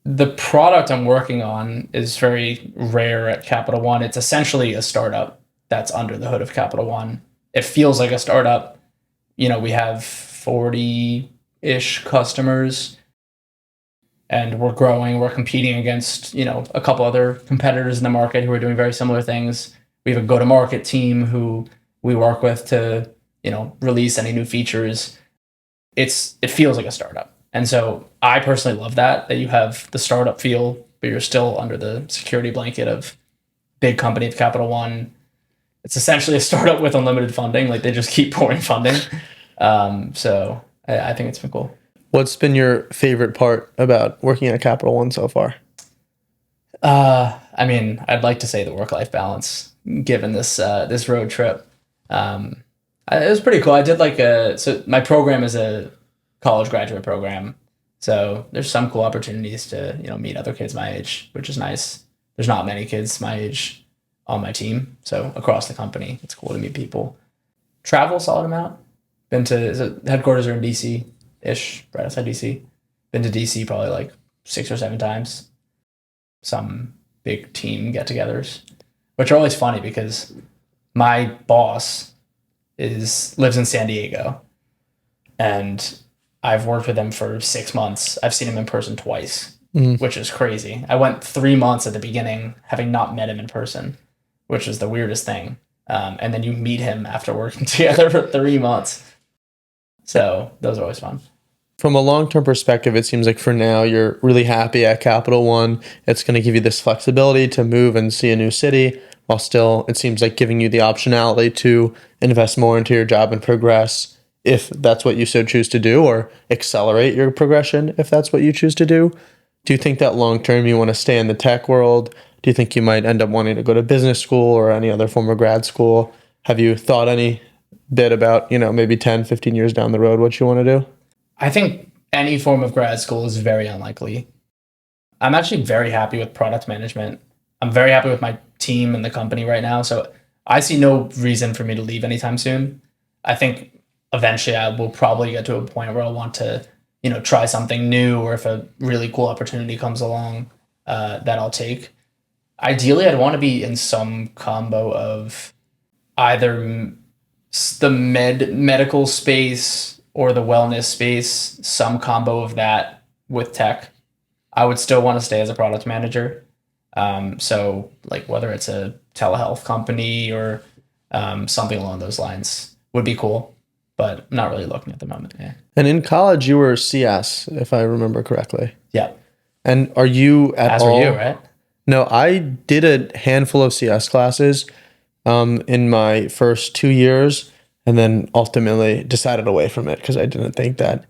The product I'm working on is very rare at Capital One. It's essentially a startup that's under the hood of Capital One. It feels like a startup. We have 40-ish customers, and we're growing. We're competing against, a couple other competitors in the market who are doing very similar things. We have a go-to-market team who we work with to, release any new features. It feels like a startup. And so I personally love that you have the startup feel, but you're still under the security blanket of big company of Capital One. It's essentially a startup with unlimited funding. Like they just keep pouring funding. So I think it's been cool. What's been your favorite part about working at Capital One so far? I'd like to say the work-life balance, given this road trip. It was pretty cool. I did so my program is a college graduate program. So there's some cool opportunities to, meet other kids my age, which is nice. There's not many kids my age on my team. So across the company, it's cool to meet people. Travel a solid amount. Headquarters are in DC-ish, right outside DC. Been to DC probably like 6 or 7 times. Some big team get-togethers, which are always funny because my boss lives in San Diego, and I've worked with him for 6 months. I've seen him in person twice, which is crazy. I went 3 months at the beginning, having not met him in person, which is the weirdest thing. And then you meet him after working together for 3 months. So those are always fun. From a long-term perspective, it seems like for now you're really happy at Capital One. It's going to give you this flexibility to move and see a new city, while still, it seems like giving you the optionality to invest more into your job and progress if that's what you so choose to do, or accelerate your progression if that's what you choose to do. Do you think that long-term you want to stay in the tech world? Do you think you might end up wanting to go to business school or any other form of grad school? Have you thought any bit about, maybe 10, 15 years down the road what you want to do? I think any form of grad school is very unlikely. I'm actually very happy with product management. I'm very happy with my team and the company right now. So I see no reason for me to leave anytime soon. I think eventually I will probably get to a point where I'll want to, try something new, or if a really cool opportunity comes along, that I'll take. Ideally, I'd want to be in some combo of either the medical space or the wellness space, some combo of that with tech. I would still want to stay as a product manager. So like whether it's a telehealth company or something along those lines would be cool, but not really looking at the moment. Yeah. And in college, you were CS, if I remember correctly. Yeah. And are you at As all? were you, right? No, I did a handful of CS classes in my first 2 years, and then ultimately decided away from it because I didn't think that,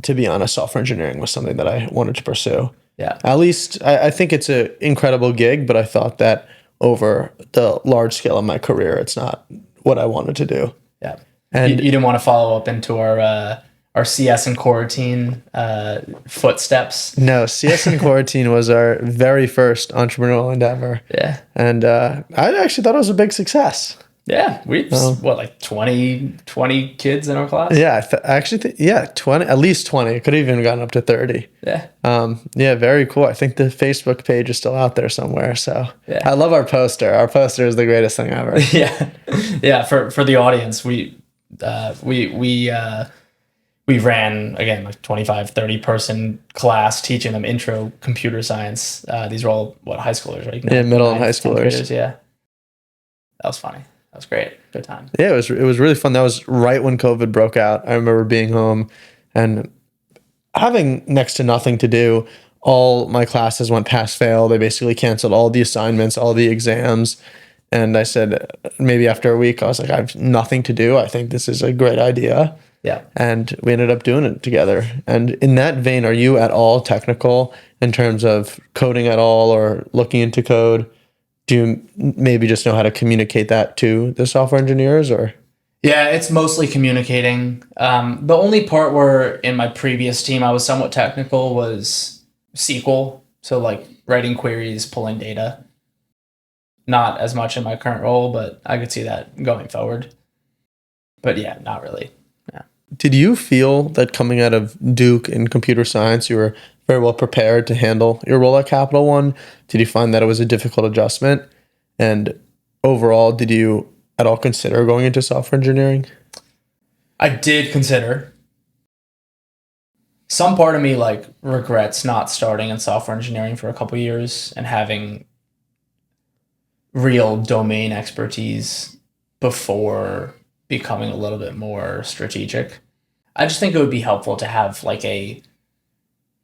to be honest, software engineering was something that I wanted to pursue. Yeah. At least I think it's an incredible gig, but I thought that over the large scale of my career, it's not what I wanted to do. Yeah. And you didn't want to follow up into our CS and coroutine footsteps. No, CS and coroutine was our very first entrepreneurial endeavor. Yeah. And I actually thought it was a big success. Yeah, we like 20 kids in our class. Yeah, I 20, at least 20. It could have even gotten up to 30. Yeah. Yeah, very cool. I think the Facebook page is still out there somewhere. So yeah. I love our poster. Our poster is the greatest thing ever. Yeah. Yeah. For the audience, we ran, again, like 25, 30 person class teaching them intro computer science. These are all high schoolers, right? Yeah, middle and high schoolers. Graders, yeah. That was funny. That was great. Good time. Yeah, it was really fun. That was right when COVID broke out. I remember being home and having next to nothing to do. All my classes went pass fail. They basically canceled all the assignments, all the exams. And I said, maybe after a week, I was like, I have nothing to do. I think this is a great idea. Yeah. And we ended up doing it together. And in that vein, are you at all technical in terms of coding at all or looking into code? Do you maybe just know how to communicate that to the software engineers, or? Yeah, it's mostly communicating. The only part where in my previous team I was somewhat technical was SQL. So like writing queries, pulling data. Not as much in my current role, but I could see that going forward. But yeah, not really. Yeah. Did you feel that coming out of Duke in computer science, you were very well prepared to handle your role at Capital One? Did you find that it was a difficult adjustment? And overall, did you at all consider going into software engineering? I did consider. Some part of me regrets not starting in software engineering for a couple of years and having real domain expertise before becoming a little bit more strategic. I just think it would be helpful to have a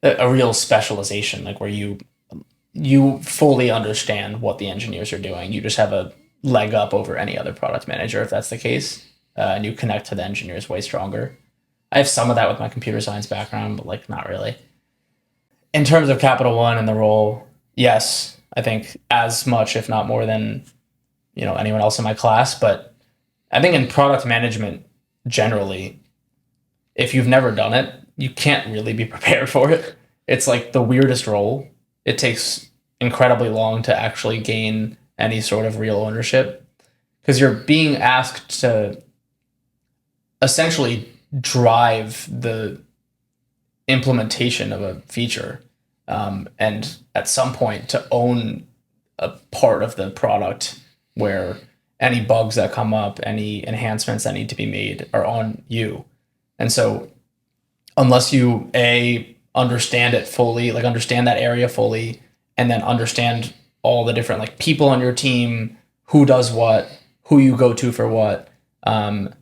real specialization, where you fully understand what the engineers are doing. You just have a leg up over any other product manager if that's the case, and you connect to the engineers way stronger. I have some of that with my computer science background, but not really. In terms of Capital One and the role, yes, I think as much, if not more than anyone else in my class. But I think in product management generally, if you've never done it, you can't really be prepared for it. It's the weirdest role. It takes incredibly long to actually gain any sort of real ownership because you're being asked to essentially drive the implementation of a feature, and at some point to own a part of the product where any bugs that come up, any enhancements that need to be made are on you. And so unless you understand it fully, like understand that area fully, and then understand all the different like people on your team, who does what, who you go to for what, and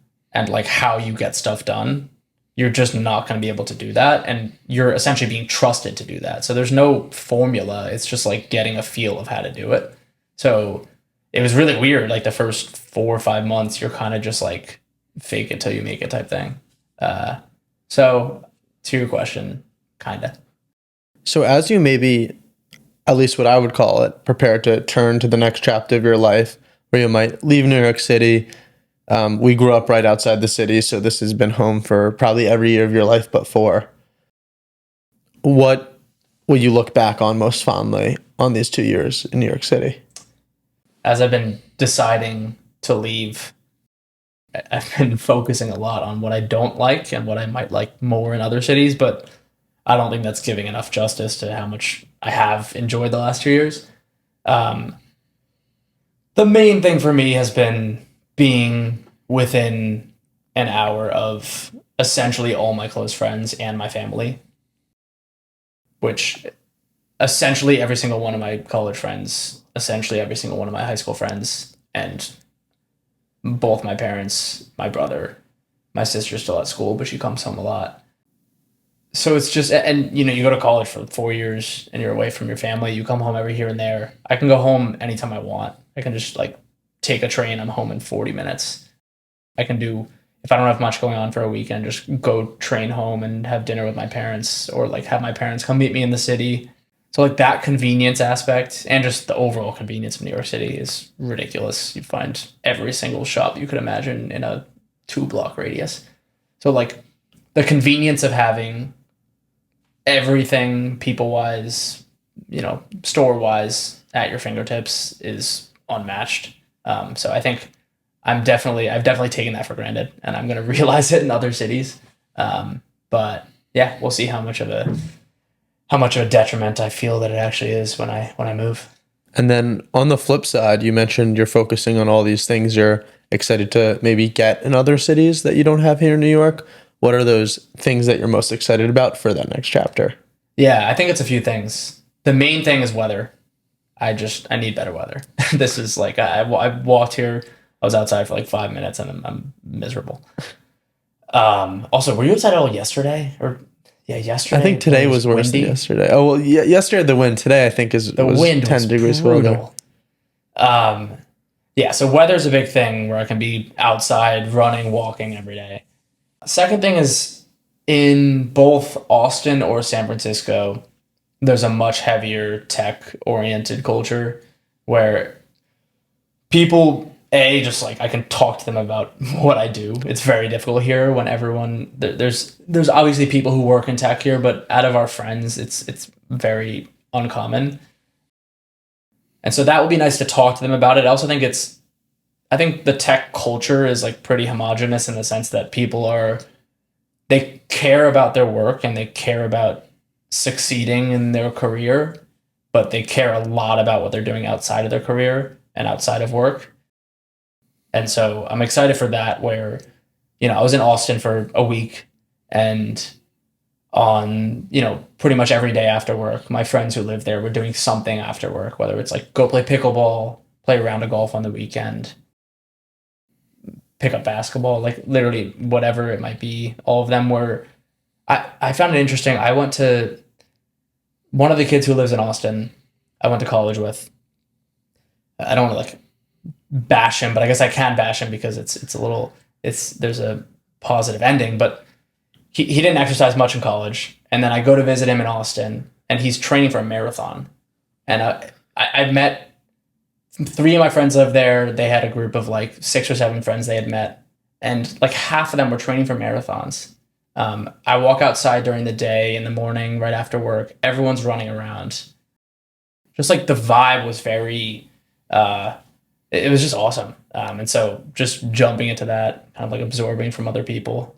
like how you get stuff done, you're just not going to be able to do that. And you're essentially being trusted to do that. So there's no formula. It's just like getting a feel of how to do it. So it was really weird. Like the first 4 or 5 months, you're kind of just like fake it till you make it type thing. So to your question, kind of. So as you maybe, at least what I would call it, prepare to turn to the next chapter of your life, where you might leave New York City. We grew up right outside the city, so this has been home for probably every year of your life but 4. What will you look back on most fondly on these 2 years in New York City? As I've been deciding to leave, I've been focusing a lot on what I don't like and what I might like more in other cities, but I don't think that's giving enough justice to how much I have enjoyed the last 2 years. The main thing for me has been being within an hour of essentially all my close friends and my family, which essentially every single one of my college friends, essentially every single one of my high school friends, and both my parents, my brother, my sister's still at school, but she comes home a lot. So it's just, and you know, you go to college for 4 years and you're away from your family. You come home every here and there. I can go home anytime I want. I can just like take a train. I'm home in 40 minutes. I can do, if I don't have much going on for a weekend, just go train home and have dinner with my parents, or like have my parents come meet me in the city. So like that convenience aspect and just the overall convenience of New York City is ridiculous. You find every single shop you could imagine in a 2-block radius. So like the convenience of having everything people-wise, you know, store-wise at your fingertips is unmatched. So I think I've definitely taken that for granted, and I'm going to realize it in other cities. But yeah, we'll see how much of a detriment I feel that it actually is when I move. And then on the flip side, you mentioned you're focusing on all these things you're excited to maybe get in other cities that you don't have here in New York. What are those things that you're most excited about for that next chapter? Yeah, I think it's a few things. The main thing is weather. I need better weather. This is like, I walked here, I was outside for like 5 minutes and I'm miserable. Also, were you outside at all yesterday? Or yeah, yesterday. I think today was worse than yesterday. Oh, well, yeah, yesterday the wind. Today I think was 10 degrees colder. Yeah, so weather's a big thing where I can be outside running, walking every day. Second thing is in both Austin or San Francisco, there's a much heavier tech-oriented culture where people, just like I can talk to them about what I do. It's very difficult here when everyone, there's obviously people who work in tech here, but out of our friends, it's very uncommon. And so that would be nice to talk to them about it. I also think I think the tech culture is like pretty homogenous in the sense that they care about their work and they care about succeeding in their career, but they care a lot about what they're doing outside of their career and outside of work. And so I'm excited for that, where, you know, I was in Austin for a week, and on, you know, pretty much every day after work, my friends who live there were doing something after work, whether it's like go play pickleball, play a round of golf on the weekend, pick up basketball, like literally whatever it might be. All of them were, I found it interesting. I went to one of the kids who lives in Austin, I went to college with. I don't want to like bash him, but I guess I can bash him because there's a positive ending, but he didn't exercise much in college. And then I go to visit him in Austin and he's training for a marathon. And I've met 3 of my friends live there. They had a group of like 6 or 7 friends they had met, and like half of them were training for marathons. I walk outside during the day, in the morning, right after work. Everyone's running around. Just like the vibe was very, it was just awesome. And so just jumping into that, kind of like absorbing from other people.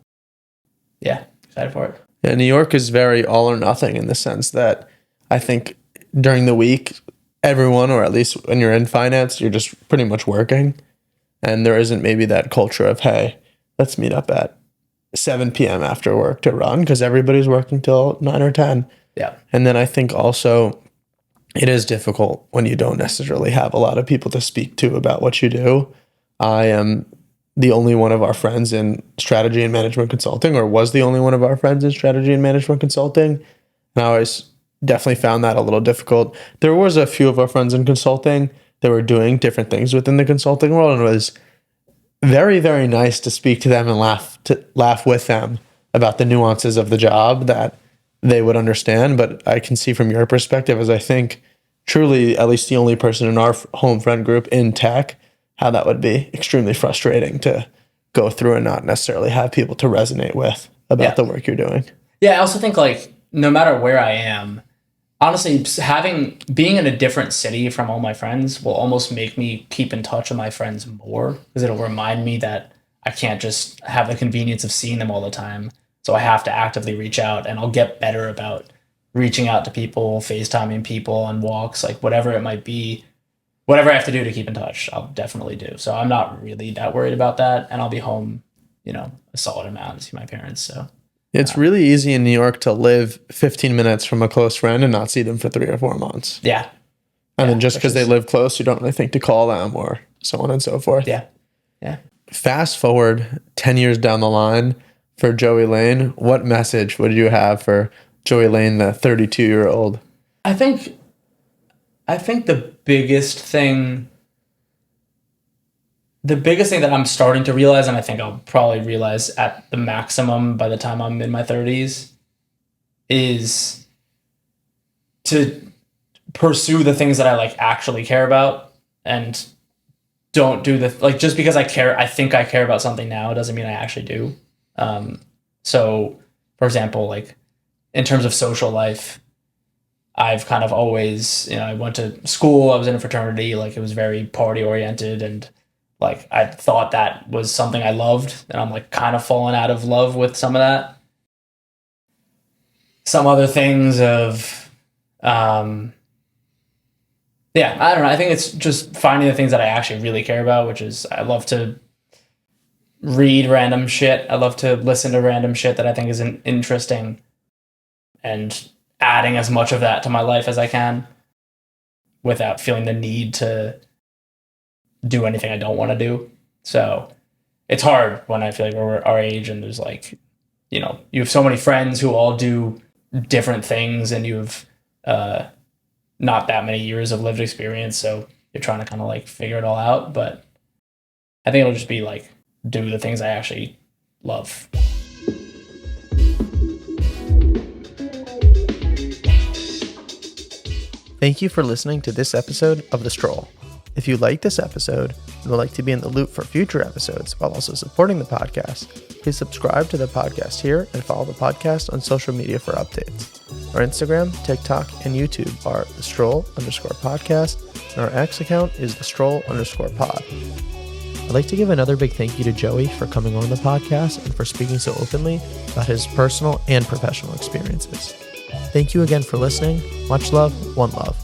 Yeah, excited for it. Yeah, New York is very all or nothing in the sense that I think during the week, everyone, or at least when you're in finance, you're just pretty much working. And there isn't maybe that culture of, hey, let's meet up at 7 p.m. after work to run, because everybody's working till 9 or 10. Yeah. And then I think also it is difficult when you don't necessarily have a lot of people to speak to about what you do. I am the only one of our friends in strategy and management consulting, or was the only one of our friends in strategy and management consulting. And I always definitely found that a little difficult. There was a few of our friends in consulting that were doing different things within the consulting world, and it was very, very nice to speak to them and laugh with them about the nuances of the job that they would understand. But I can see from your perspective, as I think truly at least the only person in our home friend group in tech, how that would be extremely frustrating to go through and not necessarily have people to resonate with about the work you're doing. Yeah, I also think like no matter where I am, honestly, being in a different city from all my friends will almost make me keep in touch with my friends more, because it'll remind me that I can't just have the convenience of seeing them all the time. So I have to actively reach out, and I'll get better about reaching out to people, FaceTiming people on walks, like whatever it might be. Whatever I have to do to keep in touch, I'll definitely do. So I'm not really that worried about that. And I'll be home, a solid amount to see my parents. So it's really easy in New York to live 15 minutes from a close friend and not see them for 3 or 4 months. Yeah. And then just because they live close, you don't really think to call them or so on and so forth. Yeah. Yeah. Fast forward 10 years down the line for Joey Lane, what message would you have for Joey Lane, the 32-year-old? I think the biggest thing that I'm starting to realize, and I think I'll probably realize at the maximum by the time I'm in my 30s, is to pursue the things that I like actually care about, and don't do just because I think I care about something now doesn't mean I actually do. So for example, like in terms of social life, I've kind of always, I went to school, I was in a fraternity, like it was very party oriented, and like I thought that was something I loved, and I'm like kind of fallen out of love with some of that. Some other things of, I don't know. I think it's just finding the things that I actually really care about, which is I love to read random shit. I love to listen to random shit that I think is interesting, and adding as much of that to my life as I can without feeling the need to do anything I don't want to do. So it's hard when I feel like we're our age and there's like, you have so many friends who all do different things, and you've not that many years of lived experience. So you're trying to kind of like figure it all out. But I think it'll just be like, do the things I actually love. Thank you for listening to this episode of The Stroll. If you like this episode and would like to be in the loop for future episodes while also supporting the podcast, please subscribe to the podcast here and follow the podcast on social media for updates. Our Instagram, TikTok, and YouTube are thestroll_podcast, and our X account is thestroll_pod. I'd like to give another big thank you to Joey for coming on the podcast and for speaking so openly about his personal and professional experiences. Thank you again for listening. Much love, one love.